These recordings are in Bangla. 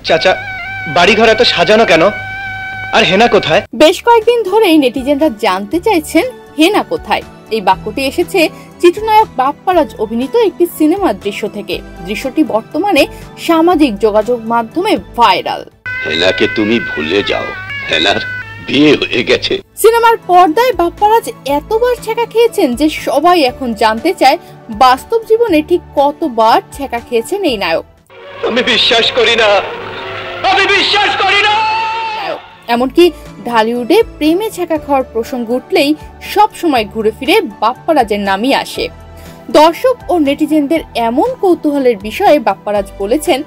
চাচা, বাড়িঘর এত সাজানো কেন? আর হেনা কোথায়? বেশ কয়েকদিন ধরেই নেটিজেনরা জানতে চাইছেন হেনা কোথায়। এই বাক্যটি এসেছে চিত্রনায়ক বাপ্পারাজ অভিনীত একটি সিনেমার দৃশ্য থেকে। দৃশ্যটি বর্তমানে সামাজিক যোগাযোগ মাধ্যমে ভাইরাল। হেনাকে তুমি ভুলে যাও, হেনার বিয়ে হয়ে গেছে। সিনেমার পর্দায় বাপ্পারাজ এতবার ছ্যাঁকা খেয়েছেন যে সবাই এখন জানতে চায় বাস্তব জীবনে ঠিক কতবার ছ্যাঁকা খেয়েছেন এই নায়ক। আমি বিশ্বাস করি না, আমি বিশ্বাস করি না। এমনকি ঢালিউডে প্রেমে ছ্যাঁকা খাওয়ার প্রসঙ্গ উঠলেই সব সময় ঘুরে ফিরে বাপ্পারাজের নামই আসে। দর্শক ও নেটিজেনদের এমন কৌতূহলের বিষয়ে বাপ্পারাজ বলেছেন,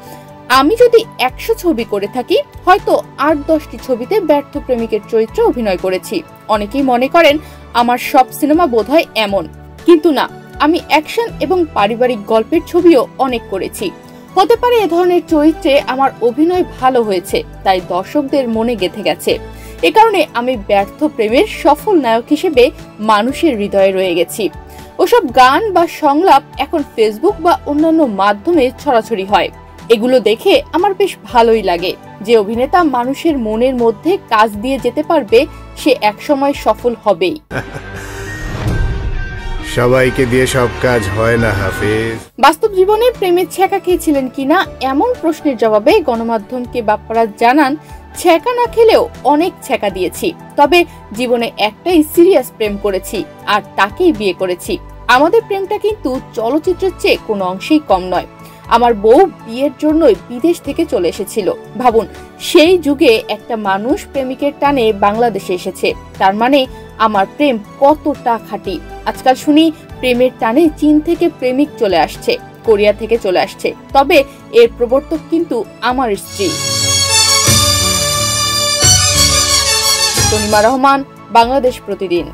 আমি যদি 100 ছবি করে থাকি, হয়তো 8-10টি ছবিতে ব্যর্থ প্রেমিকের চরিত্রে অভিনয় করেছি। অনেকেই মনে করেন আমার সব সিনেমা বোধহয় এমন, কিন্তু না, আমি অ্যাকশন এবং পারিবারিক গল্পের ছবিও অনেক করেছি। হতে পারে এ ধরনের চরিত্রে আমার অভিনয় ভালো হয়েছে, তাই দর্শকদের মনে গেঁথে গেছে। এ কারণে আমি ব্যর্থ প্রেমের সফল নায়ক হিসেবে মানুষের হৃদয়ে রয়ে গেছি। ওসব গান বা সংলাপ এখন ফেসবুক বা অন্যান্য মাধ্যমে ছড়াছড়ি হয়। এগুলো দেখে আমার বেশ ভালোই লাগে। যে অভিনেতা মানুষের মনের মধ্যে কাজ দিয়ে যেতে পারবে, সে একসময় সফল হবেই। সবাইকে দিয়ে সব কাজ হয় না হাফেজ। বাস্তব জীবনে প্রেমের ছ্যাঁকা খেয়েছিলেন কিনা এমন প্রশ্নের জবাবে গণমাধ্যমকে বাপ্পারাজ জানান, ছ্যাঁকা না খেলেও অনেক ছ্যাঁকা দিয়েছি, তবে জীবনে একটাই সিরিয়াস প্রেম করেছি আর তাকেই বিয়ে করেছি। আমাদের প্রেমটা কিন্তু চলচ্চিত্রের চেয়ে কোনো অংশেই কম নয়। আমার বউ বিয়ের জন্যই বিদেশ থেকে চলে এসেছিল। ভাবুন, সেই যুগে একটা মানুষ প্রেমিকের টানে বাংলাদেশে এসেছে, তার মানে আমার প্রেম কতটা খাঁটি। আজকাল শুনি প্রেমের টানে চীন থেকে প্রেমিক চলে আসছে, কোরিয়া থেকে চলে আসছে, তবে এর প্রবর্তক কিন্তু আমার স্ত্রী। তনিমা রহমান, বাংলাদেশ প্রতিদিন।